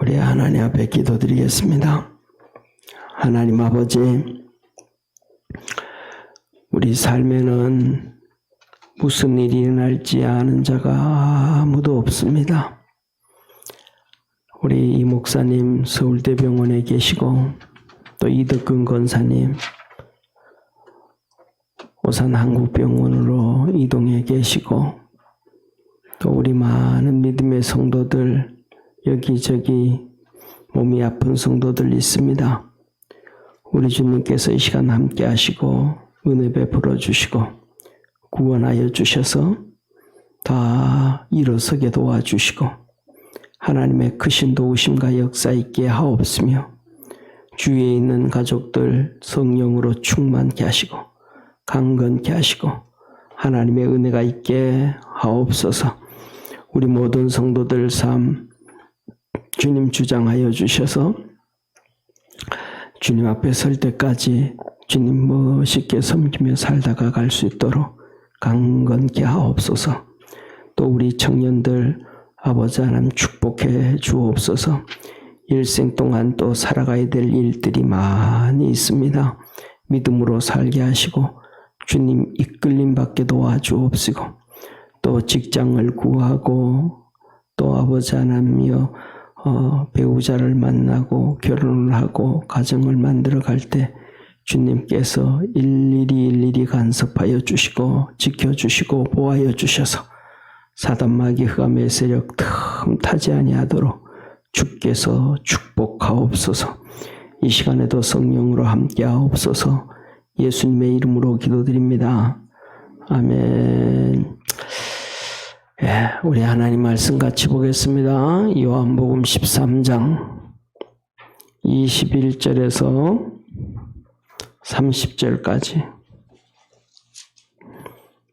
우리 하나님 앞에 기도드리겠습니다. 하나님 아버지, 우리 삶에는 무슨 일이 일어날지 아는 자가 아무도 없습니다. 우리 이 목사님 서울대병원에 계시고, 또 이덕근 권사님 오산한국병원으로 이동해 계시고, 또 우리 많은 믿음의 성도들, 여기저기 몸이 아픈 성도들 있습니다. 우리 주님께서 이 시간 함께 하시고 은혜 베풀어 주시고 구원하여 주셔서 다 일어서게 도와주시고 하나님의 크신 도우심과 역사 있게 하옵시며, 주위에 있는 가족들 성령으로 충만케 하시고 강건케 하시고 하나님의 은혜가 있게 하옵소서. 우리 모든 성도들 삶 주님 주장하여 주셔서 주님 앞에 설 때까지 주님 멋있게 섬기며 살다가 갈 수 있도록 강건케 하옵소서. 또 우리 청년들 아버지 하나님 축복해 주옵소서. 일생 동안 또 살아가야 될 일들이 많이 있습니다. 믿음으로 살게 하시고 주님 이끌림 받게 도와주옵시고, 또 직장을 구하고 또 아버지 하나님이여 배우자를 만나고 결혼을 하고 가정을 만들어 갈 때 주님께서 일일이 간섭하여 주시고 지켜주시고 보호하여 주셔서 사단 마귀 흑암의 세력 틈타지 아니하도록 주께서 축복하옵소서. 이 시간에도 성령으로 함께하옵소서. 예수님의 이름으로 기도드립니다. 아멘. 우리 하나님 말씀 같이 보겠습니다. 요한복음 13장 21절에서 30절까지.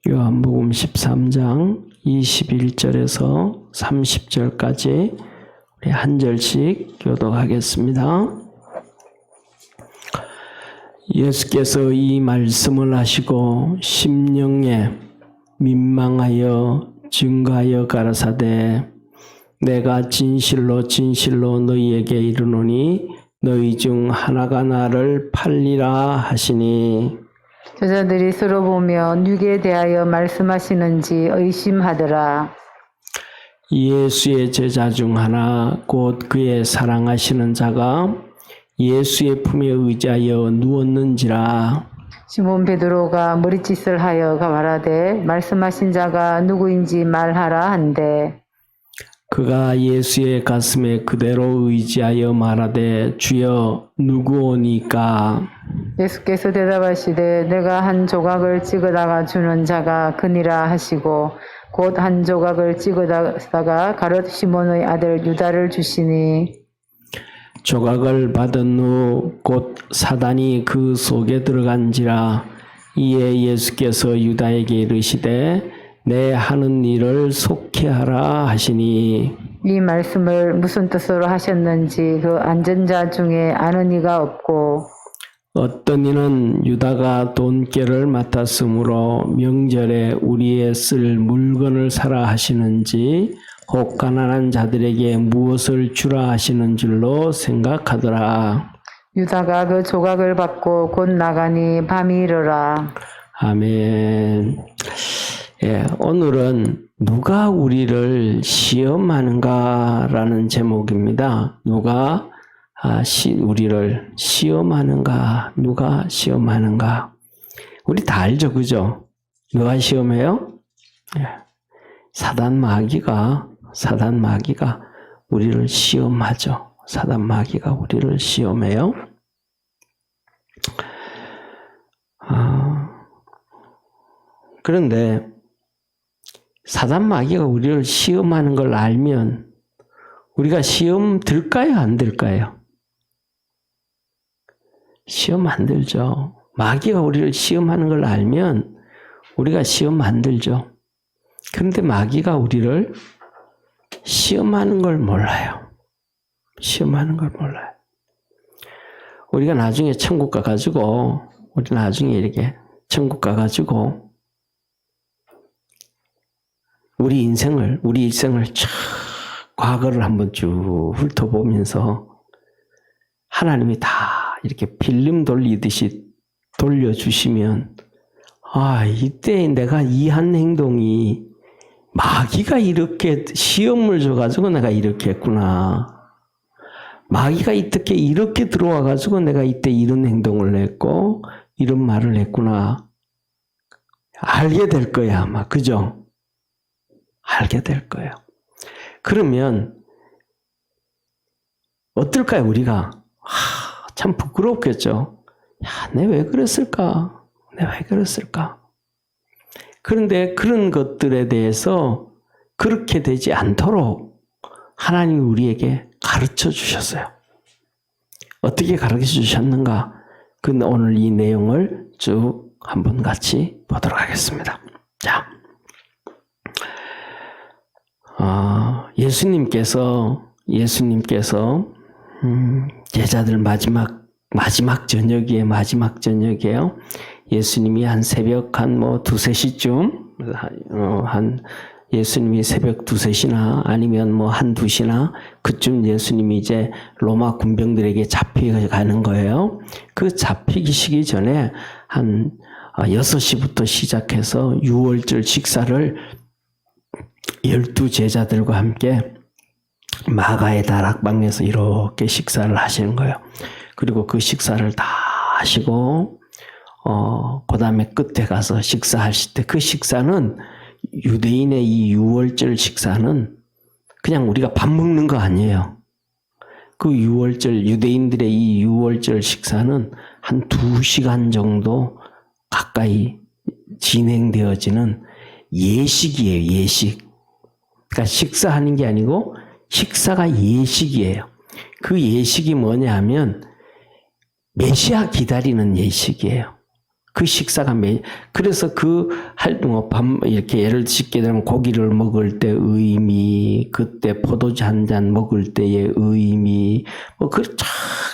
요한복음 13장 21절에서 30절까지 우리 한 절씩 교독하겠습니다. 예수께서 이 말씀을 하시고 심령에 민망하여 증거하여 가라사대, 내가 진실로 너희에게 이르노니 너희 중 하나가 나를 팔리라 하시니, 저자들이 서로 보며 누구에 대하여 말씀하시는지 의심하더라. 예수의 제자 중 하나 곧 그의 사랑하시는 자가 예수의 품에 의지하여 누웠는지라. 시몬 베드로가 머리짓을 하여 말하되 말씀하신 자가 누구인지 말하라 한대, 그가 예수의 가슴에 그대로 의지하여 말하되 주여 누구오니까. 예수께서 대답하시되 내가 한 조각을 찍어다가 주는 자가 그니라 하시고, 곧 한 조각을 찍어다가 가룟 시몬의 아들 유다를 주시니, 조각을 받은 후 곧 사단이 그 속에 들어간지라. 이에 예수께서 유다에게 이르시되 내 하는 일을 속히하라 하시니, 이 말씀을 무슨 뜻으로 하셨는지 그 앉은 자 중에 아는 이가 없고, 어떤 이는 유다가 돈깨를 맡았으므로 명절에 우리의 쓸 물건을 사라 하시는지 혹 가난한 자들에게 무엇을 주라 하시는 줄로 생각하더라. 유다가 그 조각을 받고 곧 나가니 밤이 이르라. 아멘. 오늘은 누가 우리를 시험하는가라는 제목입니다. 누가 우리를 시험하는가, 누가 시험하는가. 우리 다 알죠, 그죠? 누가 시험해요? 사단 마귀가 우리를 시험하죠. 사단 마귀가 우리를 시험해요. 그런데 사단 마귀가 우리를 시험하는 걸 알면 우리가 시험 들까요, 안 들까요? 시험 안 들죠. 마귀가 우리를 시험하는 걸 알면 우리가 시험 안 들죠. 그런데 마귀가 우리를 시험하는 걸 몰라요. 시험하는 걸 몰라요. 우리가 나중에 천국 가가지고, 우리 나중에 이렇게 천국 가가지고 우리 일생을 쫙 과거를 한번 쭉 훑어보면서 하나님이 다 이렇게 필름 돌리듯이 돌려주시면 이때 내가 이 한 행동이 마귀가 이렇게 시험을 줘가지고 내가 이렇게 했구나. 마귀가 이때 이렇게 들어와가지고 내가 이때 이런 행동을 했고 이런 말을 했구나. 알게 될 거야 아마. 그죠? 알게 될 거예요. 그러면 어떨까요 우리가? 참 부끄럽겠죠. 내 왜 그랬을까? 내가 왜 그랬을까? 그런데 그런 것들에 대해서 그렇게 되지 않도록 하나님이 우리에게 가르쳐 주셨어요. 어떻게 가르쳐 주셨는가? 오늘 이 내용을 쭉 한번 같이 보도록 하겠습니다. 자, 예수님께서 제자들 마지막 저녁이에요. 예수님이 한 새벽 한 2-3시쯤 예수님이 새벽 2-3시나 아니면 한 2시나 그쯤 예수님이 이제 로마 군병들에게 잡혀가는 거예요. 그 잡히기 전에 한 6시부터 시작해서 유월절 식사를 12 제자들과 함께 마가의 다락방에서 이렇게 식사를 하시는 거예요. 그리고 그 식사를 다 하시고 그 다음에 끝에 가서 식사하실 때 그 식사는 유대인의 이 유월절 식사는 그냥 우리가 밥 먹는 거 아니에요. 그 유대인들의 이 유월절 식사는 한 2시간 정도 가까이 진행되어지는 예식이에요. 예식. 그러니까 식사하는 게 아니고 식사가 예식이에요. 그 예식이 뭐냐 하면 메시아 기다리는 예식이에요. 그 식사가 그래서 이렇게 예를 짓게 되면 고기를 먹을 때 의미, 그때 포도주 한 잔 먹을 때의 의미, 그걸 쫙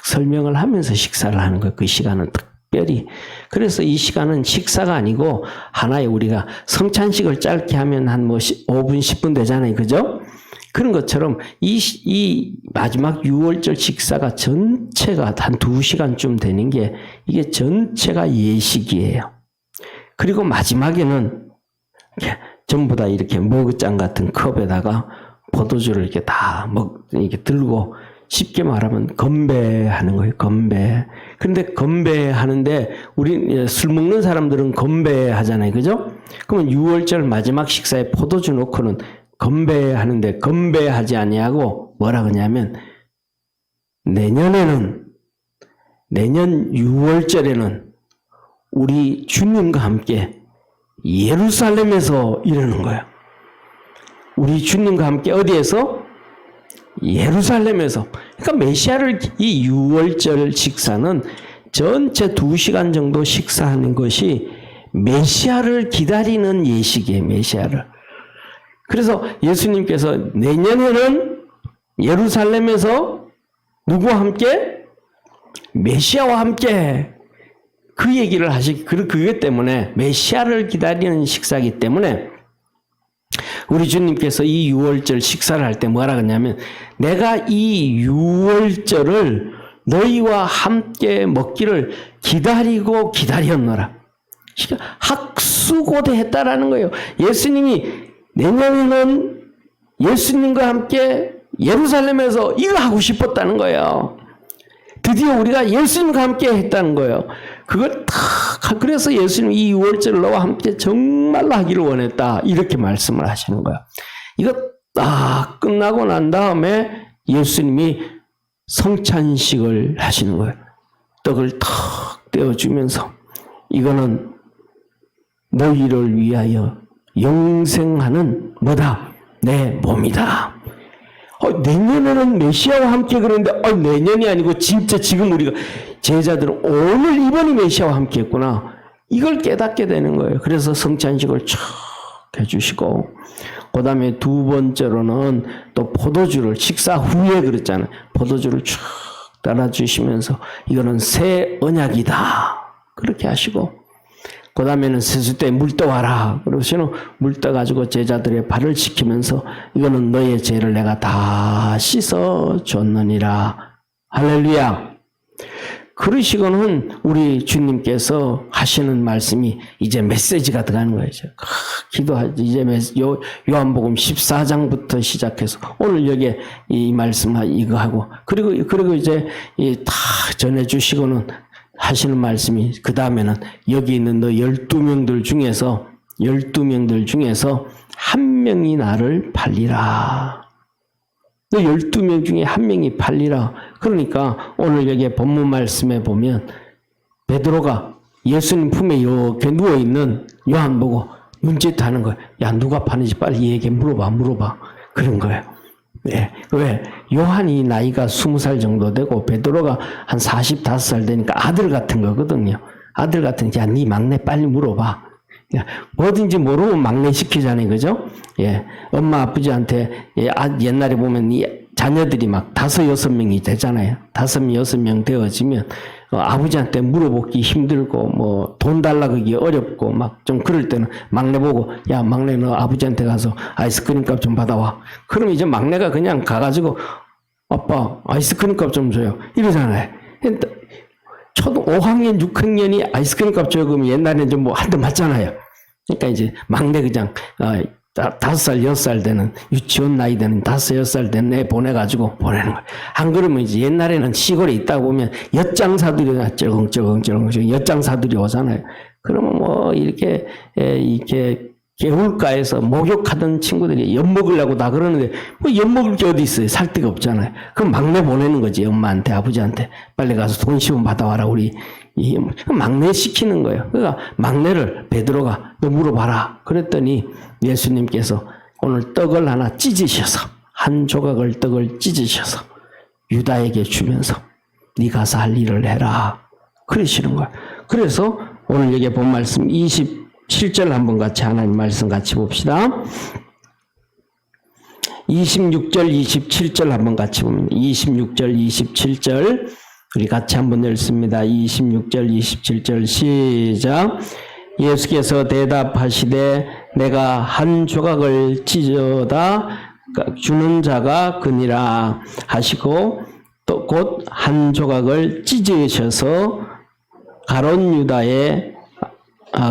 설명을 하면서 식사를 하는 거예요. 그 시간은 특별히. 그래서 이 시간은 식사가 아니고 하나의 우리가 성찬식을 짧게 하면 한 5분, 10분 되잖아요. 그죠? 그런 것처럼 이 마지막 유월절 식사가 전체가 한 2시간쯤 되는 게 이게 전체가 예식이에요. 그리고 마지막에는 전부 다 이렇게 머그잔 같은 컵에다가 포도주를 이렇게 이렇게 들고 쉽게 말하면 건배하는 거예요. 건배. 그런데 건배하는데 우리 술 먹는 사람들은 건배하잖아요. 그죠? 그러면 유월절 마지막 식사에 포도주 넣고는 건배하는데 건배하지 아니하고 뭐라 그러냐면 내년 6월절에는 우리 주님과 함께 예루살렘에서 이러는 거예요. 우리 주님과 함께 어디에서? 예루살렘에서. 그러니까 메시아를 이 6월절 식사는 전체 2시간 정도 식사하는 것이 메시아를 기다리는 예식이에요. 메시아를. 그래서 예수님께서 내년에는 예루살렘에서 누구와 함께? 메시아와 함께 그 얘기를 그것 때문에 메시아를 기다리는 식사이기 때문에 우리 주님께서 이 6월절 식사를 할 때 뭐라 그러냐면 내가 이 6월절을 너희와 함께 먹기를 기다렸노라. 학수고대했다라는 거예요. 예수님이 내년에는 예수님과 함께 예루살렘에서 이거 하고 싶었다는 거예요. 드디어 우리가 예수님과 함께 했다는 거예요. 그래서 예수님 이 6월절을 너와 함께 정말로 하기를 원했다. 이렇게 말씀을 하시는 거예요. 이거 딱 끝나고 난 다음에 예수님이 성찬식을 하시는 거예요. 떡을 탁 떼어주면서 이거는 너희를 위하여 영생하는 뭐다? 내 몸이다. 내년에는 메시아와 함께 그러는데 내년이 아니고 진짜 지금 우리가 제자들은 오늘 이번이 메시아와 함께 했구나. 이걸 깨닫게 되는 거예요. 그래서 성찬식을 쫙 해주시고 그 다음에 두 번째로는 또 포도주를 식사 후에 그랬잖아요. 포도주를 쫙 따라주시면서 이거는 새 언약이다. 그렇게 하시고 그 다음에는 세수대에 물 떠와라. 그러시는 물 떠가지고 제자들의 발을 씻기면서 이거는 너의 죄를 내가 다 씻어 줬느니라. 할렐루야. 그러시고는 우리 주님께서 하시는 말씀이 이제 메시지가 들어가는 거예요. 기도하지. 이제 요한복음 14장부터 시작해서 오늘 여기에 이 말씀 이거 하고 그리고 이제 다 전해주시고는 하시는 말씀이 그 다음에는 여기 있는 너 12명들 중에서 한 명이 나를 팔리라. 너 12명 중에 한 명이 팔리라. 그러니까 오늘 여기 본문 말씀에 보면 베드로가 예수님 품에 이렇게 누워있는 요한 보고 눈짓하는 거예요. 야, 누가 파는지 빨리 얘기해. 물어봐. 그런 거예요. 네. 왜? 요한이 나이가 20살 정도 되고 베드로가 한 45살 되니까 아들 같은 거거든요. 아들 같은, 야, 네 막내 빨리 물어봐. 야, 뭐든지 모르면 막내 시키잖아요. 그죠? 예. 엄마, 아버지한테, 옛날에 보면 이 자녀들이 막 5, 6명이 되잖아요. 5, 6명 되어지면, 아버지한테 물어보기 힘들고, 뭐, 돈 달라 그러기 어렵고, 막 좀 그럴 때는 막내 보고, 야, 막내 너 아버지한테 가서 아이스크림 값 좀 받아와. 그럼 이제 막내가 그냥 가가지고, 아빠, 아이스크림 값 좀 줘요. 이러잖아요. 초등 5학년, 6학년이 아이스크림 값 줘요. 그러면 옛날에는 좀 뭐 한 대 맞잖아요. 그러니까 이제 막내 그냥, 5살, 6살 되는, 유치원 나이 되는 5, 6살 된 애 보내가지고 보내는 거예요. 안 그러면 이제 옛날에는 시골에 있다 보면 엿장사들이 쩔컹쩔컹 엿장사들이 오잖아요. 그러면 뭐 이렇게 개울가에서 목욕하던 친구들이 엿 먹으려고 다 그러는데 뭐 엿 먹을 게 어디 있어요. 살 데가 없잖아요. 그럼 막내 보내는 거지. 엄마한테, 아버지한테. 빨리 가서 돈 10원 받아와라. 우리 막내 시키는 거예요. 그러니까 막내를 베드로가 너 물어봐라. 그랬더니 예수님께서 오늘 떡을 하나 찢으셔서 한 조각을 떡을 찢으셔서 유다에게 주면서 네 가서 할 일을 해라. 그러시는 거예요. 그래서 오늘 여기 본 말씀 27절 한번 같이 하나님 말씀 같이 봅시다. 26절 27절 한번 같이 보면 26절 27절 우리 같이 한번 읽습니다. 26절 27절 시작. 예수께서 대답하시되 내가 한 조각을 찢어다 주는 자가 그니라 하시고 또 곧 한 조각을 찢으셔서 가롯 유다의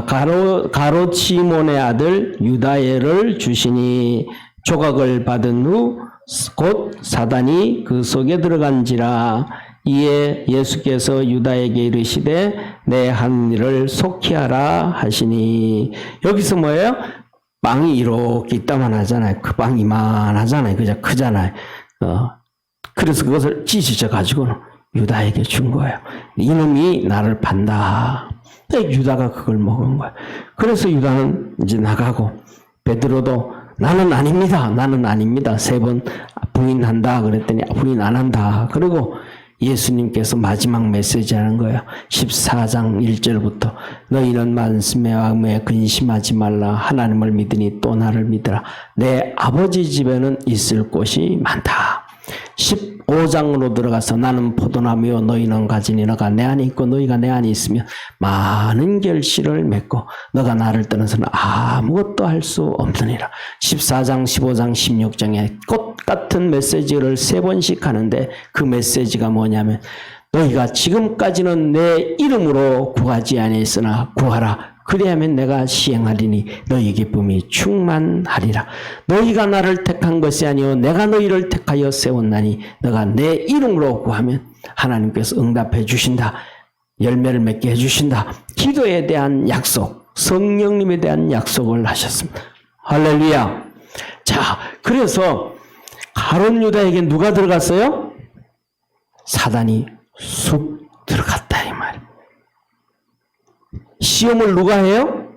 가롯 시몬의 아들 유다예를 주시니 조각을 받은 후 곧 사단이 그 속에 들어간지라. 이에 예수께서 유다에게 이르시되 내 한 일을 속히 하라 하시니. 여기서 뭐예요? 빵이 이렇게 있다만 하잖아요. 그 빵이 이만하잖아요. 그죠? 크잖아요. 그래서 그것을 찢으셔 가지고는 유다에게 준 거예요. 이놈이 나를 판다. 유다가 그걸 먹은 거예요. 그래서 유다는 이제 나가고 베드로도 나는 아닙니다. 3번 부인한다 그랬더니 부인 안 한다. 그리고 예수님께서 마지막 메시지 하는 거예요. 14장 1절부터 너희는 말씀에 왕에 근심하지 말라. 하나님을 믿으니 또 나를 믿으라. 내 아버지 집에는 있을 곳이 많다. 15장으로 들어가서 나는 포도나무요 너희는 가지니 너가 내 안에 있고 너희가 내 안에 있으면 많은 결실을 맺고 너가 나를 떠나서는 아무것도 할 수 없느니라. 14장 15장 16장에 똑같은 메시지를 3번씩 하는데 그 메시지가 뭐냐면 너희가 지금까지는 내 이름으로 구하지 아니했으나 구하라. 그리하면 내가 시행하리니 너희 기쁨이 충만하리라. 너희가 나를 택한 것이 아니요 내가 너희를 택하여 세웠나니 너가 내 이름으로 구하면 하나님께서 응답해 주신다. 열매를 맺게 해주신다. 기도에 대한 약속, 성령님에 대한 약속을 하셨습니다. 할렐루야. 자, 그래서 가롯 유다에게 누가 들어갔어요? 사단이 쑥 들어갔다 이 말이에요. 시험을 누가 해요?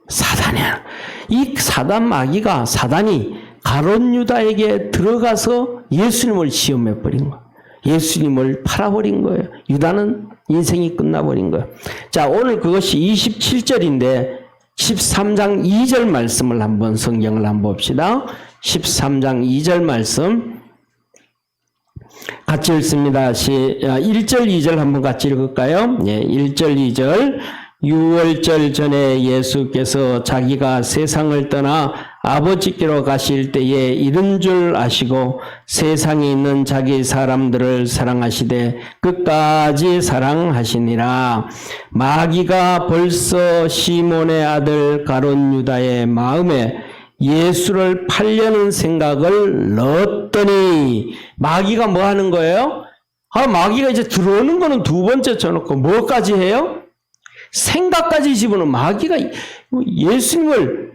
사단이야. 이 사단 마귀가 사단이 가롯 유다에게 들어가서 예수님을 시험해 버린 거예요. 예수님을 팔아버린 거예요. 유다는 인생이 끝나버린 거예요. 자, 오늘 그것이 27절인데 13장 2절 말씀을 한번 성경을 한번 봅시다. 13장 2절 말씀 같이 읽습니다. 1절 2절 한번 같이 읽을까요? 예, 1절 2절 유월절 전에 예수께서 자기가 세상을 떠나 아버지께로 가실 때에 이른 줄 아시고 세상에 있는 자기 사람들을 사랑하시되 끝까지 사랑하시니라. 마귀가 벌써 시몬의 아들 가룟 유다의 마음에 예수를 팔려는 생각을 넣었더니, 마귀가 뭐 하는 거예요? 마귀가 이제 들어오는 거는 두 번째 쳐놓고 뭐까지 해요? 생각까지 집어넣는, 마귀가 예수님을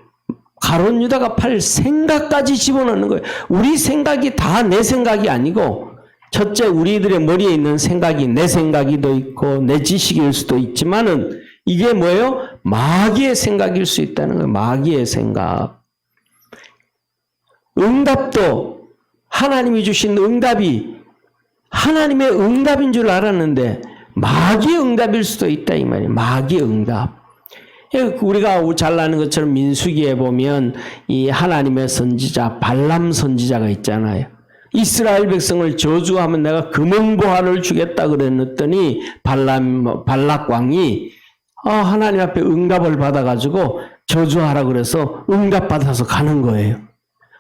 가룟 유다가 팔 생각까지 집어넣는 거예요. 우리 생각이 다 내 생각이 아니고, 첫째 우리들의 머리에 있는 생각이 내 생각이도 있고 내 지식일 수도 있지만은 이게 뭐예요? 마귀의 생각일 수 있다는 거예요. 마귀의 생각. 응답도 하나님이 주신 응답이 하나님의 응답인 줄 알았는데 마귀의 응답일 수도 있다 이 말이에요. 마귀의 응답. 우리가 잘 아는 것처럼 민수기에 보면 이 하나님의 선지자 발람 선지자가 있잖아요. 이스라엘 백성을 저주하면 내가 금은보화를 주겠다 그랬더니 발락 왕이 하나님 앞에 응답을 받아가지고 저주하라 그래서 응답 받아서 가는 거예요.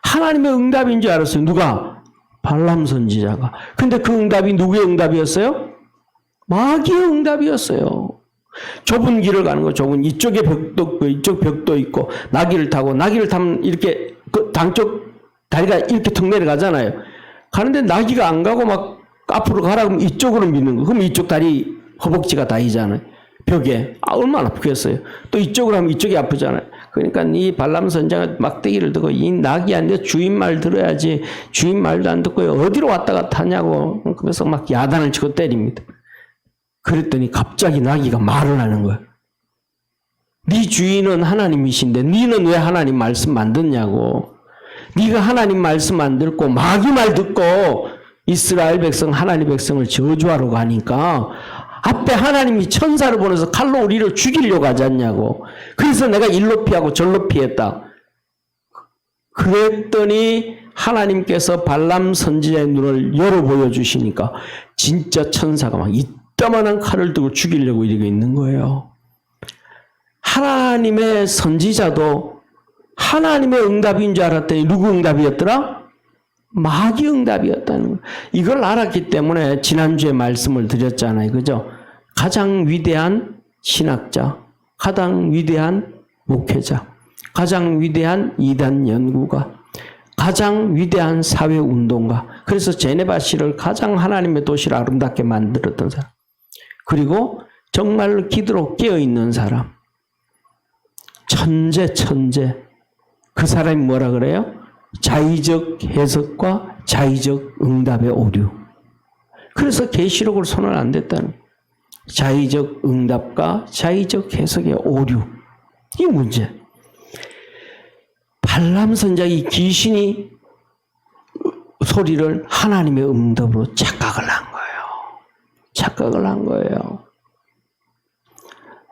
하나님의 응답인 줄 알았어요. 누가? 발람 선지자가. 근데 그 응답이 누구의 응답이었어요? 마귀의 응답이었어요. 좁은 길을 가는 거, 좁은 이쪽에 벽도 있고 이쪽 벽도 있고, 나귀를 타면 이렇게 그 당쪽 다리가 이렇게 턱 내려가잖아요. 가는데 나귀가 안 가고 막 앞으로 가라 그러면 이쪽으로 미는 거. 그럼 이쪽 다리 허벅지가 다이잖아요. 벽에. 얼마나 아프겠어요. 또 이쪽으로 하면 이쪽이 아프잖아요. 그러니까 이 발람 선지자가 막대기를 들고, 이 나귀한테 주인 말 들어야지 주인 말도 안 듣고 어디로 왔다 갔다 하냐고. 그래서 막 야단을 치고 때립니다. 그랬더니 갑자기 나귀가 말을 하는 거야. 네 주인은 하나님이신데 니는 왜 하나님 말씀 안 듣냐고. 네가 하나님 말씀 안 듣고 마귀 말 듣고 이스라엘 백성, 하나님 백성을 저주하러 가니까 앞에 하나님이 천사를 보내서 칼로 우리를 죽이려고 하지 않냐고. 그래서 내가 일로 피하고 절로 피했다. 그랬더니 하나님께서 발람 선지자의 눈을 열어 보여주시니까 진짜 천사가 막 이따만한 칼을 들고 죽이려고 이러고 있는 거예요. 하나님의 선지자도 하나님의 응답인 줄 알았더니 누구 응답이었더라? 마귀 응답이었다는 거예요. 이걸 알았기 때문에 지난주에 말씀을 드렸잖아요. 그죠? 가장 위대한 신학자, 가장 위대한 목회자, 가장 위대한 이단 연구가, 가장 위대한 사회운동가, 그래서 제네바시를 가장 하나님의 도시를 아름답게 만들었던 사람, 그리고 정말로 기도로 깨어있는 사람, 천재. 그 사람이 뭐라 그래요? 자의적 해석과 자의적 응답의 오류. 그래서 계시록을 손을 안 댔다는, 자의적 응답과 자의적 해석의 오류. 이 문제. 발람 선지자, 이 귀신이 소리를 하나님의 응답으로 착각을 한 거예요.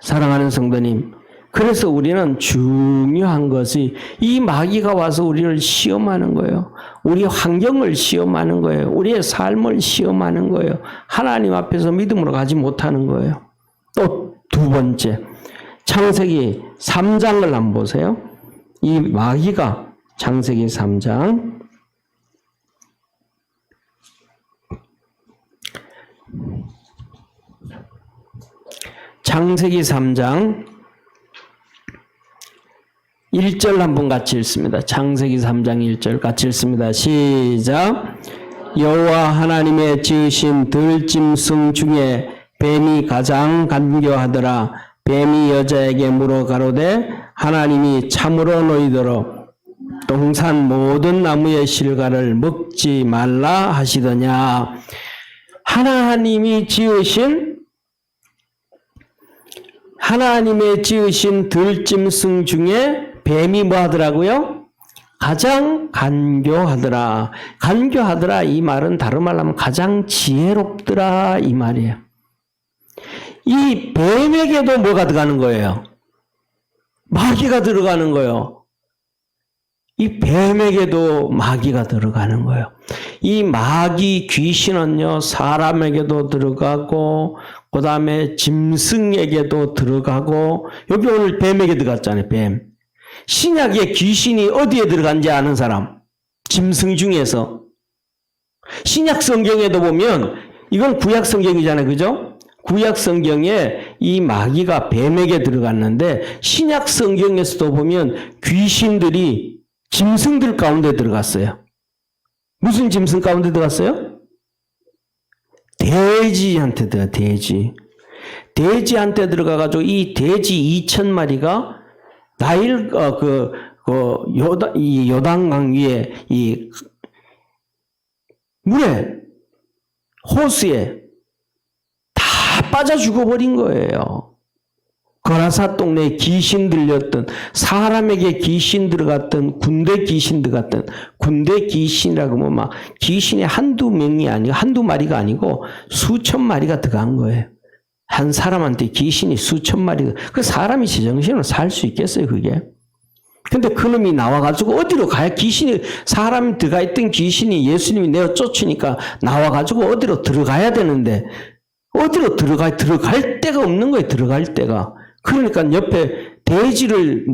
사랑하는 성도님, 그래서 우리는 중요한 것이 이 마귀가 와서 우리를 시험하는 거예요. 우리 환경을 시험하는 거예요. 우리의 삶을 시험하는 거예요. 하나님 앞에서 믿음으로 가지 못하는 거예요. 또 두 번째, 창세기 3장을 한번 보세요. 이 마귀가 창세기 3장 창세기 3장 1절 한번 같이 읽습니다. 창세기 3장 1절 같이 읽습니다. 시작. 여호와 하나님의 지으신 들짐승 중에 뱀이 가장 간교하더라. 뱀이 여자에게 물어 가로되 하나님이 참으로 너희더러 동산 모든 나무의 실과를 먹지 말라 하시더냐. 하나님의 지으신 들짐승 중에 뱀이 뭐 하더라고요? 가장 간교하더라. 간교하더라 이 말은 다른 말로 하면 가장 지혜롭더라 이 말이에요. 이 뱀에게도 뭐가 들어가는 거예요? 마귀가 들어가는 거예요. 이 뱀에게도 마귀가 들어가는 거예요. 이 마귀 귀신은요, 사람에게도 들어가고 그 다음에 짐승에게도 들어가고, 여기 오늘 뱀에게 들어갔잖아요, 뱀. 신약에 귀신이 어디에 들어간지 아는 사람? 짐승 중에서. 신약 성경에도 보면, 이건 구약 성경이잖아요, 그죠? 구약 성경에 이 마귀가 뱀에게 들어갔는데, 신약 성경에서도 보면 귀신들이 짐승들 가운데 들어갔어요. 무슨 짐승 가운데 들어갔어요? 돼지한테 들어가, 돼지. 돼지한테 들어가가지고 이 돼지 2,000마리가 나일, 이 요단강 위에 이 물에, 호수에 다 빠져 죽어버린 거예요. 거라사 동네에 귀신 들렸던, 사람에게 귀신 들어갔던, 군대 귀신 들어갔던, 군대 귀신이라고 하면 막 귀신이 한두 명이 아니고, 한두 마리가 아니고 수천 마리가 들어간 거예요. 한 사람한테 귀신이 수천 마리가, 그 사람이 제정신으로 살 수 있겠어요, 그게? 근데 그놈이 나와가지고 어디로 가야 귀신이, 사람이 들어가 있던 귀신이 예수님이 내어 쫓으니까 나와가지고 어디로 들어가야 되는데, 어디로 들어갈 데가 없는 거예요, 들어갈 데가. 그러니까 옆에 돼지를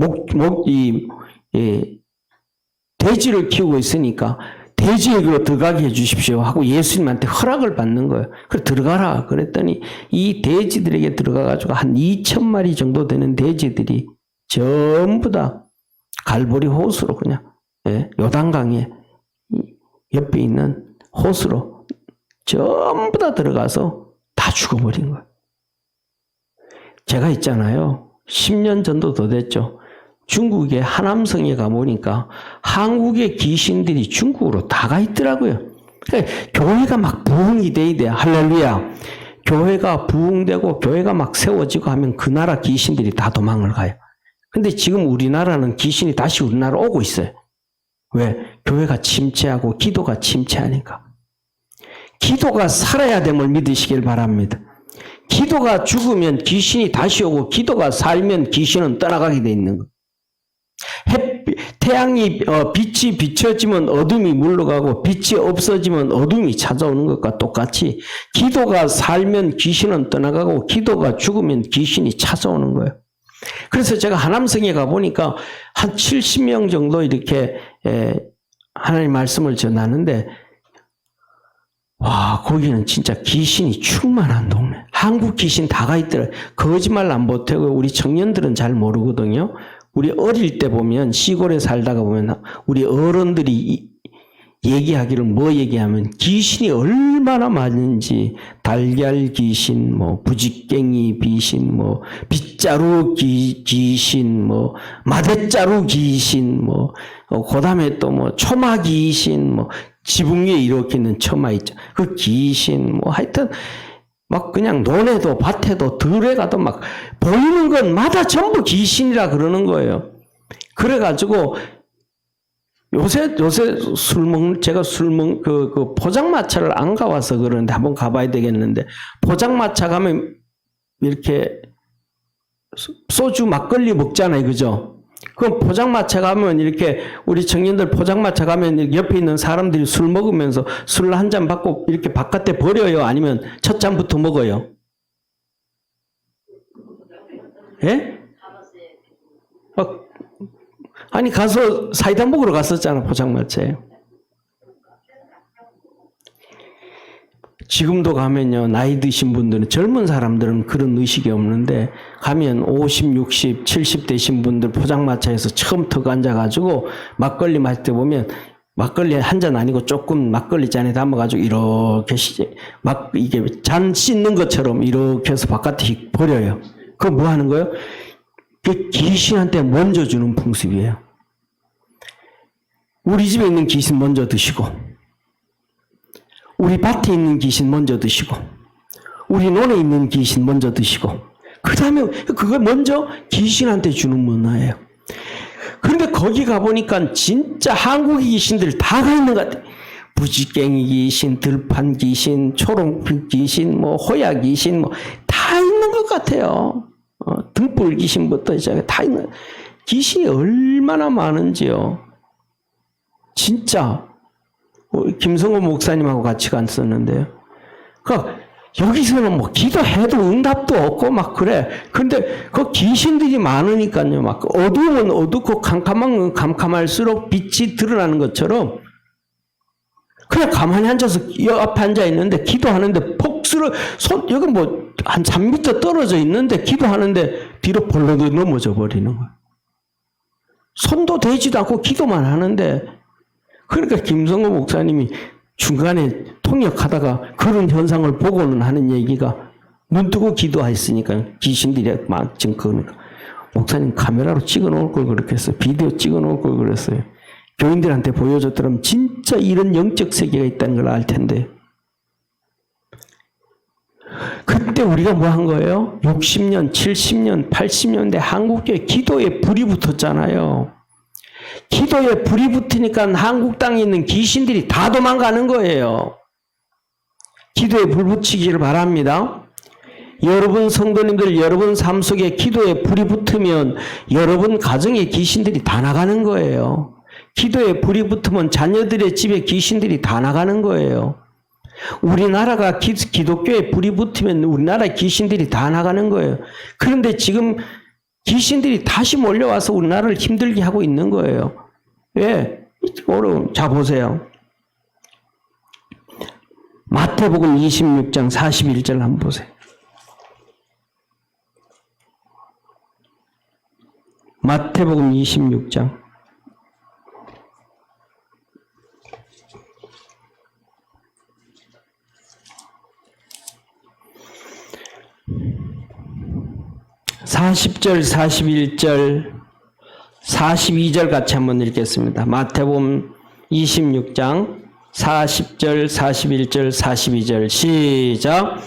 돼지를 키우고 있으니까 돼지에게로 들어가게 해주십시오 하고 예수님한테 허락을 받는 거예요. 그래 들어가라 그랬더니 이 돼지들에게 들어가가지고 한 2,000마리 정도 되는 돼지들이 전부 다 갈보리 호수로 그냥 요단강에 옆에 있는 호수로 전부 다 들어가서 다 죽어버린 거예요. 제가 있잖아요. 10년 전도 더 됐죠. 중국의 하남성에 가보니까 한국의 귀신들이 중국으로 다 가 있더라고요. 그러니까 교회가 막 부흥이 돼. 할렐루야. 교회가 부흥되고 교회가 막 세워지고 하면 그 나라 귀신들이 다 도망을 가요. 근데 지금 우리나라는 귀신이 다시 우리나라 오고 있어요. 왜? 교회가 침체하고 기도가 침체하니까. 기도가 살아야 됨을 믿으시길 바랍니다. 기도가 죽으면 귀신이 다시 오고 기도가 살면 귀신은 떠나가게 돼 있는 거. 태양이 빛이 비춰지면 어둠이 물러가고 빛이 없어지면 어둠이 찾아오는 것과 똑같이 기도가 살면 귀신은 떠나가고 기도가 죽으면 귀신이 찾아오는 거예요. 그래서 제가 하남성에 가보니까 한 70명 정도 이렇게 하나님 말씀을 전하는데 와, 거기는 진짜 귀신이 충만한 동네. 한국 귀신 다 가 있더라. 거짓말 안 보태고 우리 청년들은 잘 모르거든요. 우리 어릴 때 보면 시골에 살다가 보면 우리 어른들이 얘기하기를 뭐 얘기하면 귀신이 얼마나 많은지 달걀 귀신, 뭐 부직갱이 귀신, 뭐 빗자루 귀신, 뭐 마대자루 귀신, 뭐 그다음에 또 뭐 초마 귀신, 뭐 지붕 위에 이렇게 있는 처마 있죠. 그 귀신, 뭐 하여튼, 막 그냥 논에도 밭에도 들에 가도 막 보이는 것마다 전부 귀신이라 그러는 거예요. 그래가지고 요새 제가 그 포장마차를 안 가봐서 그러는데 한번 가봐야 되겠는데, 포장마차 가면 이렇게 소주 막걸리 먹잖아요. 그죠? 그럼 포장마차 가면 이렇게 우리 청년들 포장마차 가면 옆에 있는 사람들이 술 먹으면서 술 한 잔 받고 이렇게 바깥에 버려요? 아니면 첫 잔부터 먹어요? 예? 아니 가서 사이다 먹으러 갔었잖아, 포장마차에. 지금도 가면요, 나이 드신 분들은, 젊은 사람들은 그런 의식이 없는데 가면 50, 60, 70 되신 분들 포장마차에서 처음부터 앉아가지고 막걸리 마실 때 보면 막걸리 한 잔 아니고 조금 막걸리 잔에 담아가지고 이렇게 막 이게 잔 씻는 것처럼 이렇게 해서 바깥에 버려요. 그거 뭐 하는 거예요? 그 귀신한테 먼저 주는 풍습이에요. 우리 집에 있는 귀신 먼저 드시고, 우리 밭에 있는 귀신 먼저 드시고, 우리 논에 있는 귀신 먼저 드시고, 그 다음에 그걸 먼저 귀신한테 주는 문화예요. 그런데 거기 가보니까 진짜 한국의 귀신들 다 가 있는 것 같아요. 부지깽이 귀신, 들판 귀신, 초롱빛 귀신, 뭐 호야 귀신, 뭐 다 있는 것 같아요. 등불 귀신부터 시작해 다 있는. 귀신이 얼마나 많은지요. 진짜. 김성호 목사님하고 같이 갔었는데요. 그러니까 여기서는 뭐 기도해도 응답도 없고 막 그래. 근데 그 귀신들이 많으니까요. 막 어두우면 어둡고 캄캄한 건 캄캄할수록 빛이 드러나는 것처럼 그냥 가만히 앉아서 옆에 앉아 있는데 기도하는데 폭스를 여기 뭐 한 3m 떨어져 있는데 기도하는데 뒤로 벌러 넘어져 버리는 거야. 손도 대지도 않고 기도만 하는데 그러니까 김성호 목사님이 중간에 통역하다가 그런 현상을 보고는 하는 얘기가 눈 뜨고 기도했으니까 귀신들이 막 지금 그러니까 목사님 카메라로 찍어 놓을 걸 그렇게 했어요. 비디오 찍어 놓을 걸 그랬어요. 교인들한테 보여줬더라면 진짜 이런 영적 세계가 있다는 걸 알 텐데. 그때 우리가 뭐 한 거예요? 60년, 70년, 80년대 한국교회 기도에 불이 붙었잖아요. 기도에 불이 붙으니까 한국 땅에 있는 귀신들이 다 도망가는 거예요. 기도에 불 붙이기를 바랍니다. 여러분 성도님들 여러분 삶 속에 기도에 불이 붙으면 여러분 가정에 귀신들이 다 나가는 거예요. 기도에 불이 붙으면 자녀들의 집에 귀신들이 다 나가는 거예요. 우리나라가 기독교에 불이 붙으면 우리나라 귀신들이 다 나가는 거예요. 그런데 지금 귀신들이 다시 몰려와서 우리나라를 힘들게 하고 있는 거예요. 왜? 자 보세요. 마태복음 26장 41절 한번 보세요. 마태복음 26장 40절, 41절, 42절 같이 한번 읽겠습니다. 마태복음 26장 40절, 41절, 42절 시작.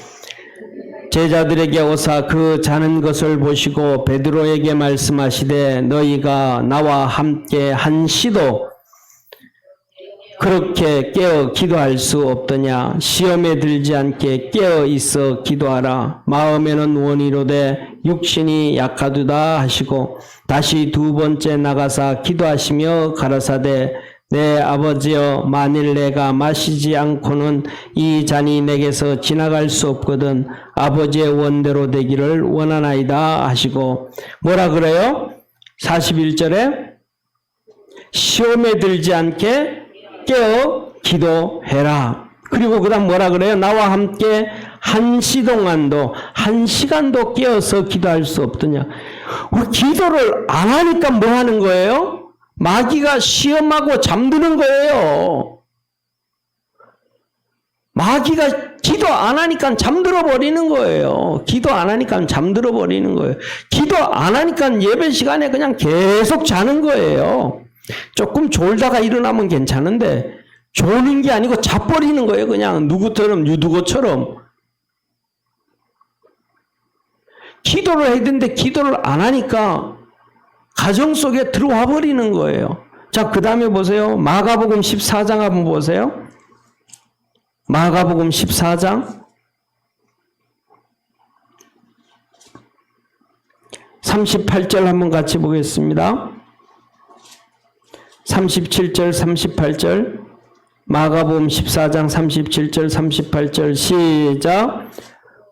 제자들에게 오사 그 자는 것을 보시고 베드로에게 말씀하시되 너희가 나와 함께 한시도 그렇게 깨어 기도할 수 없더냐. 시험에 들지 않게 깨어 있어 기도하라. 마음에는 원이로되 육신이 약하도다 하시고 다시 두 번째 나가사 기도하시며 가라사대 내 아버지여 만일 내가 마시지 않고는 이 잔이 내게서 지나갈 수 없거든 아버지의 원대로 되기를 원하나이다 하시고 뭐라 그래요? 41절에 시험에 들지 않게 깨어 기도해라. 그리고 그 다음 뭐라 그래요? 나와 함께 한시 동안도 한 시간도 깨어서 기도할 수 없더냐. 우리 기도를 안 하니까 뭐 하는 거예요? 마귀가 시험하고 잠드는 거예요. 마귀가 기도 안 하니까 잠들어 버리는 거예요. 기도 안 하니까 잠들어 버리는 거예요. 기도 안 하니까 예배 시간에 그냥 계속 자는 거예요. 조금 졸다가 일어나면 괜찮은데 조는 게 아니고 자버리는 거예요. 그냥 누구처럼 유두고처럼. 기도를 해야 되는데 기도를 안 하니까 가정 속에 들어와 버리는 거예요. 자, 그 다음에 보세요. 마가복음 14장 한번 보세요. 마가복음 14장 38절 한번 같이 보겠습니다. 37절 38절 마가복음 14장 37절 38절 시작.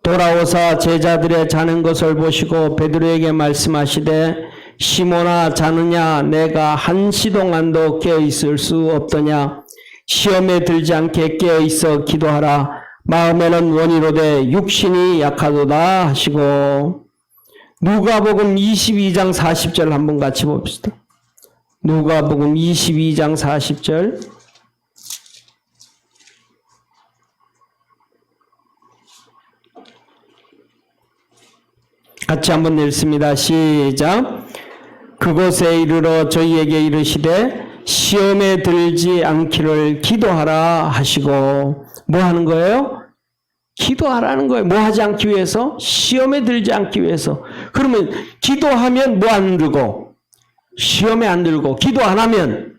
돌아오사 제자들의 자는 것을 보시고 베드로에게 말씀하시되 시몬아 자느냐 내가 한시 동안도 깨어 있을 수 없더냐. 시험에 들지 않게 깨어 있어 기도하라. 마음에는 원이로되 육신이 약하도다 하시고 누가복음 22장 40절 한번 같이 봅시다. 누가복음 22장 40절 같이 한번 읽습니다. 시작. 그곳에 이르러 저희에게 이르시되 시험에 들지 않기를 기도하라 하시고 뭐 하는 거예요? 기도하라는 거예요. 뭐 하지 않기 위해서? 시험에 들지 않기 위해서. 그러면 기도하면 뭐 안 들고? 시험에 안 들고. 기도 안 하면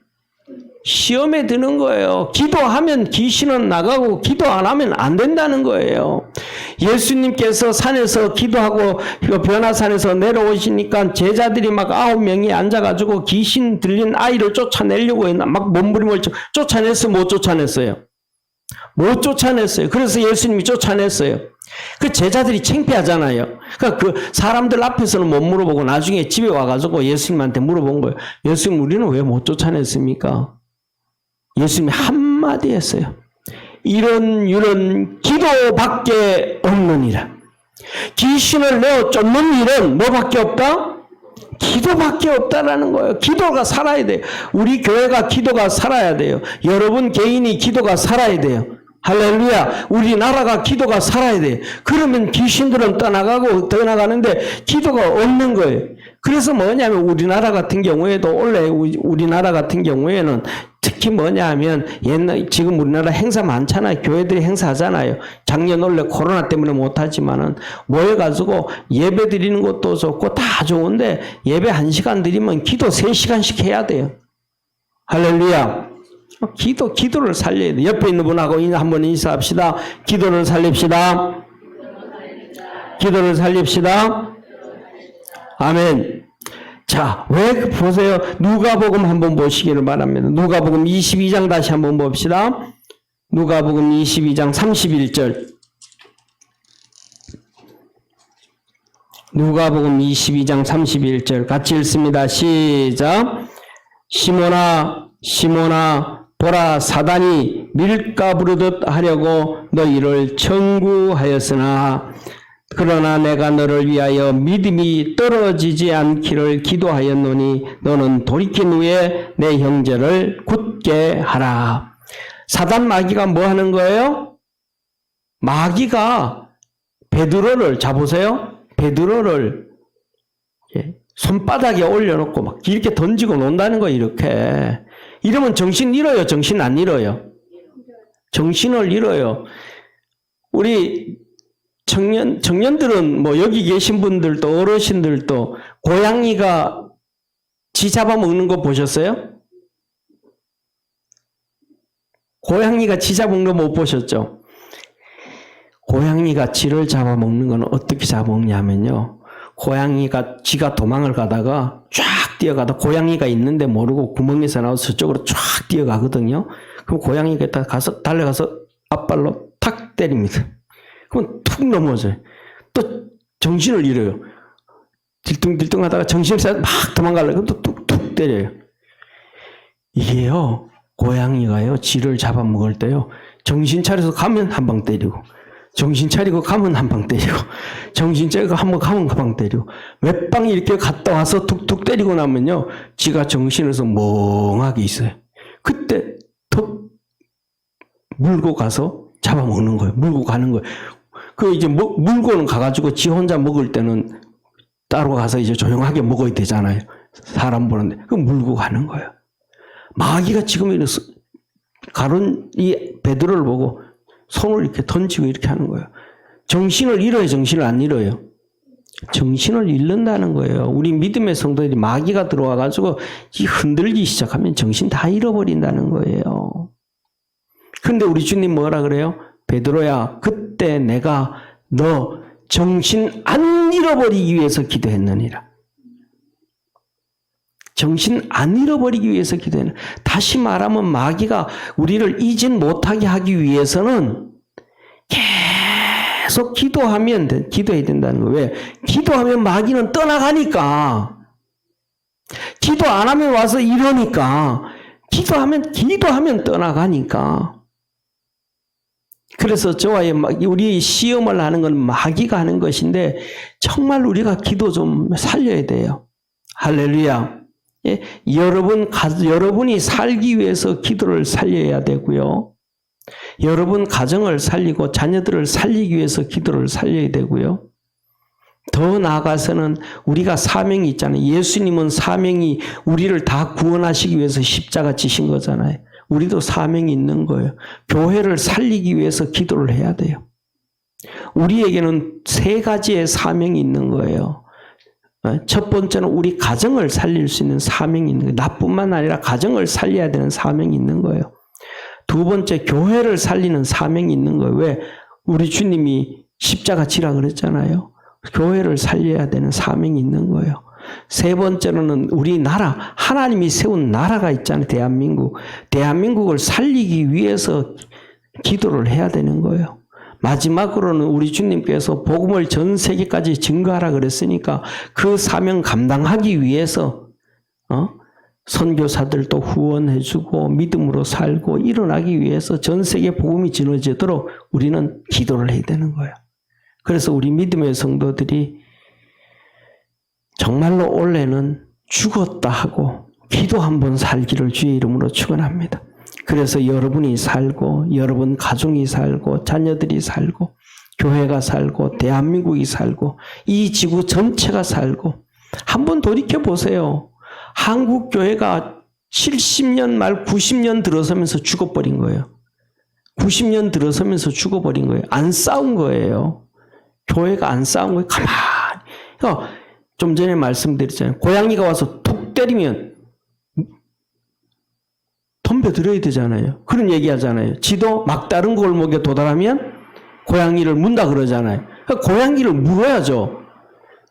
시험에 드는 거예요. 기도하면 귀신은 나가고 기도 안 하면 안 된다는 거예요. 예수님께서 산에서 기도하고 변화산에서 내려오시니까 제자들이 막 9명이 앉아가지고 귀신 들린 아이를 쫓아내려고 했나 막 몸부림을 쫓아냈어요. 못 쫓아냈어요? 못 쫓아냈어요. 그래서 예수님이 쫓아냈어요. 그 제자들이 창피하잖아요. 그러니까 그 사람들 앞에서는 못 물어보고 나중에 집에 와가지고 예수님한테 물어본 거예요. 예수님, 우리는 왜 못 쫓아냈습니까? 예수님이 한마디 했어요. 이런 유는 기도밖에 없느니라. 귀신을 내어 쫓는 일은 뭐밖에 없다? 기도밖에 없다라는 거예요. 기도가 살아야 돼요. 우리 교회가 기도가 살아야 돼요. 여러분 개인이 기도가 살아야 돼요. 할렐루야. 우리나라가 기도가 살아야 돼요. 그러면 귀신들은 떠나가는데 기도가 없는 거예요. 그래서 뭐냐면 우리나라 같은 경우에도 원래 우리나라 같은 경우에는 특히 뭐냐면 지금 우리나라 행사 많잖아요. 교회들이 행사하잖아요. 작년 원래 코로나 때문에 못하지만은 모여가지고 예배 드리는 것도 좋고 다 좋은데 예배 1시간 드리면 기도 3시간씩 해야 돼요. 할렐루야. 기도를 살려야 돼. 옆에 있는 분하고 한번 인사합시다. 기도를 살립시다. 기도를 살립시다. 아멘. 자, 왜 보세요. 누가복음 한번 보시기를 바랍니다. 누가복음 22장 다시 한번 봅시다. 누가복음 22장 31절. 누가복음 22장 31절 같이 읽습니다. 시작. 시몬아, 시몬아, 보라, 사단이 밀가 부르듯 하려고 너희를 청구하였으나 그러나 내가 너를 위하여 믿음이 떨어지지 않기를 기도하였노니 너는 돌이킨 후에 내 형제를 굳게 하라. 사단 마귀가 뭐 하는 거예요? 마귀가 베드로를 잡으세요. 베드로를 손바닥에 올려놓고 막 이렇게 던지고 논다는 거예요. 이렇게. 이러면 정신 잃어요? 정신 안 잃어요? 정신을 잃어요. 우리 청년들은 뭐 여기 계신 분들도 어르신들도 고양이가 쥐 잡아먹는 거 보셨어요? 고양이가 쥐 잡은 거 못 보셨죠? 고양이가 쥐를 잡아먹는 건 어떻게 잡아먹냐면요. 고양이가 쥐가 도망을 가다가 쫙 뛰어가다 고양이가 있는데 모르고 구멍에서 나와서 저쪽으로 쫙 뛰어가거든요. 그럼 고양이가 딱 가서 달려가서 앞발로 탁 때립니다. 그럼 툭 넘어져요. 또 정신을 잃어요. 딜뚱딜뚱 하다가 정신을 막 도망가려고 또 툭툭 때려요. 이게요, 고양이가요, 쥐를 잡아먹을 때요, 정신 차려서 가면 한 방 때리고, 정신 차리고 가면 한 방 때리고, 정신 차리고 한번 가면 한 방 때리고, 몇 방 이렇게 갔다 와서 툭툭 때리고 나면요, 쥐가 정신에서 멍하게 있어요. 그때 더 물고 가서 잡아먹는 거예요. 물고 가는 거예요. 그 이제 물고는 가가지고 지 혼자 먹을 때는 따로 가서 이제 조용하게 먹어야 되잖아요. 사람 보는데. 그 물고 가는 거예요. 마귀가 지금 이래서 가론 이 베드로를 보고 손을 이렇게 던지고 이렇게 하는 거예요. 정신을 잃어요? 정신을 안 잃어요? 정신을 잃는다는 거예요. 우리 믿음의 성도들이 마귀가 들어와가지고 이 흔들기 시작하면 정신 다 잃어버린다는 거예요. 그런데 우리 주님 뭐라 그래요? 베드로야, 그때 내가 너 정신 안 잃어버리기 위해서 기도했느니라. 정신 안 잃어버리기 위해서 기도했느니라. 다시 말하면 마귀가 우리를 잊진 못하게 하기 위해서는 계속 기도해야 된다는 거예요. 왜? 기도하면 마귀는 떠나가니까. 기도 안 하면 와서 이러니까. 기도하면 떠나가니까. 그래서 저와의 우리 시험을 하는 건 마귀가 하는 것인데 정말 우리가 기도 좀 살려야 돼요. 할렐루야. 예? 여러분이 살기 위해서 기도를 살려야 되고요. 여러분 가정을 살리고 자녀들을 살리기 위해서 기도를 살려야 되고요. 더 나아가서는 우리가 사명이 있잖아요. 예수님은 사명이 우리를 다 구원하시기 위해서 십자가 지신 거잖아요. 우리도 사명이 있는 거예요. 교회를 살리기 위해서 기도를 해야 돼요. 우리에게는 3가지의 사명이 있는 거예요. 첫 번째는 우리 가정을 살릴 수 있는 사명이 있는 거예요. 나뿐만 아니라 가정을 살려야 되는 사명이 있는 거예요. 두 번째, 교회를 살리는 사명이 있는 거예요. 왜? 우리 주님이 십자가 지라 그랬잖아요. 교회를 살려야 되는 사명이 있는 거예요. 세 번째로는 우리 나라, 하나님이 세운 나라가 있잖아요. 대한민국. 대한민국을 살리기 위해서 기도를 해야 되는 거예요. 마지막으로는 우리 주님께서 복음을 전 세계까지 증거하라 그랬으니까 그 사명 감당하기 위해서 선교사들도 후원해주고 믿음으로 살고 일어나기 위해서 전 세계 복음이 전해지도록 우리는 기도를 해야 되는 거예요. 그래서 우리 믿음의 성도들이 정말로 올해는 죽었다 하고 기도 한번 살기를 주의 이름으로 축원합니다. 그래서 여러분이 살고 여러분 가족이 살고 자녀들이 살고 교회가 살고 대한민국이 살고 이 지구 전체가 살고 한번 돌이켜보세요. 한국 교회가 70년 말 90년 들어서면서 죽어버린 거예요. 90년 들어서면서 죽어버린 거예요. 안 싸운 거예요. 교회가 안 싸운 거예요. 가만히. 좀 전에 말씀드렸잖아요. 고양이가 와서 툭 때리면 덤벼들어야 되잖아요. 그런 얘기 하잖아요. 지도 막다른 골목에 도달하면 고양이를 문다 그러잖아요. 그러니까 고양이를 물어야죠.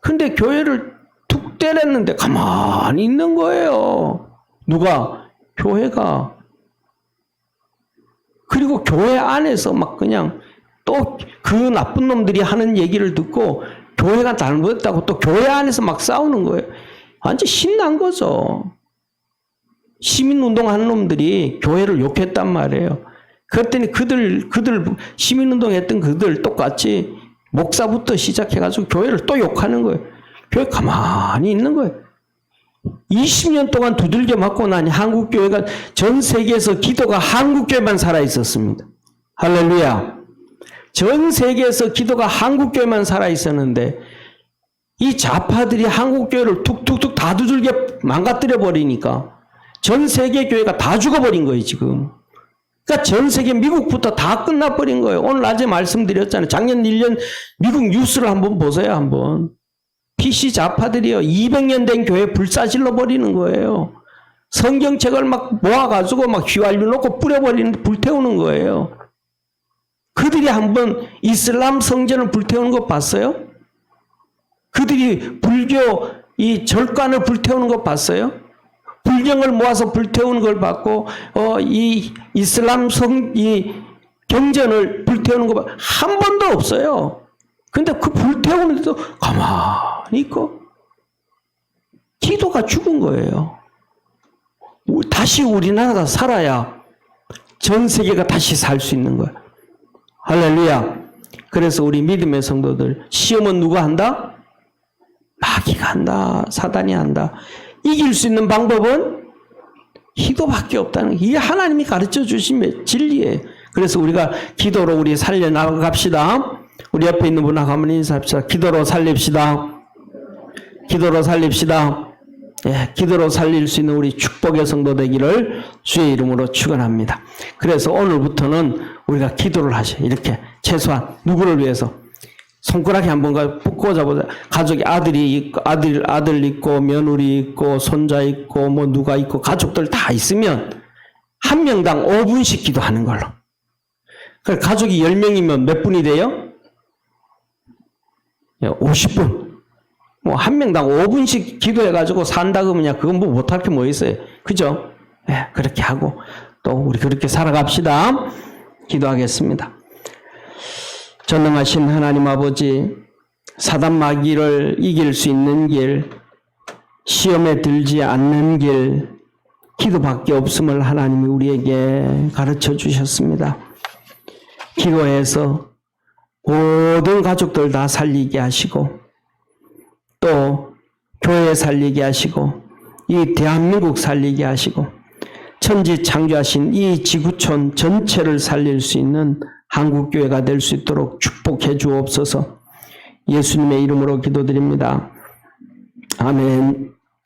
근데 교회를 툭 때렸는데 가만히 있는 거예요. 누가? 교회가. 그리고 교회 안에서 막 그냥 또 그 나쁜 놈들이 하는 얘기를 듣고 교회가 잘못했다고 또 교회 안에서 막 싸우는 거예요. 완전 신난 거죠. 시민운동 하는 놈들이 교회를 욕했단 말이에요. 그랬더니 그들 시민운동 했던 그들 똑같이 목사부터 시작해가지고 교회를 또 욕하는 거예요. 교회 가만히 있는 거예요. 20년 동안 두들겨 맞고 나니 한국교회가 전 세계에서 기도가 한국교회만 살아있었습니다. 할렐루야. 전 세계에서 기도가 한국교회만 살아있었는데 이 좌파들이 한국교회를 툭툭툭 다 두들겨 망가뜨려 버리니까 전 세계 교회가 다 죽어버린 거예요, 지금. 그러니까 전 세계 미국부터 다 끝나버린 거예요. 오늘 낮에 말씀드렸잖아요. 작년 1년 미국 뉴스를 한번 보세요, 한번. PC 좌파들이요, 200년 된 교회 불사질러 버리는 거예요. 성경책을 막 모아가지고 막 휘발유 놓고 뿌려버리는, 불태우는 거예요. 그들이 한번 이슬람 성전을 불태우는 거 봤어요? 그들이 불교 이 절간을 불태우는 거 봤어요? 불경을 모아서 불태우는 걸 봤고, 이 이슬람 이 경전을 불태우는 거 한 번도 없어요. 근데 그 불태우는데도 가만히 있고, 기도가 죽은 거예요. 다시 우리나라가 살아야 전 세계가 다시 살 수 있는 거예요. 할렐루야. 그래서 우리 믿음의 성도들, 시험은 누가 한다? 마귀가 한다. 사단이 한다. 이길 수 있는 방법은 기도밖에 없다는 게, 이게 하나님이 가르쳐 주신 진리예요. 그래서 우리가 기도로 우리 살려나갑시다. 우리 옆에 있는 분하고 한번 인사합시다. 기도로 살립시다. 기도로 살립시다. 예, 기도로 살릴 수 있는 우리 축복의 성도 되기를 주의 이름으로 축원합니다. 그래서 오늘부터는 우리가 기도를 하셔. 이렇게 최소한 누구를 위해서 손가락에 한번 꽂아보자. 가족이 아들 있고 며느리 있고 손자 있고 뭐 누가 있고 가족들 다 있으면 한 명당 5분씩 기도하는 걸로. 그러니까 가족이 10명이면 몇 분이 돼요? 50분. 뭐 한 명당 5분씩 기도해가지고 산다 그러면 그건 뭐 못할 게 뭐 있어요. 그죠? 네, 그렇게 하고 또 우리 그렇게 살아갑시다. 기도하겠습니다. 전능하신 하나님 아버지, 사단 마귀를 이길 수 있는 길, 시험에 들지 않는 길, 기도밖에 없음을 하나님이 우리에게 가르쳐 주셨습니다. 기도해서 모든 가족들 다 살리게 하시고 또 교회 살리게 하시고 이 대한민국 살리게 하시고 천지 창조하신 이 지구촌 전체를 살릴 수 있는 한국교회가 될 수 있도록 축복해 주옵소서. 예수님의 이름으로 기도드립니다. 아멘.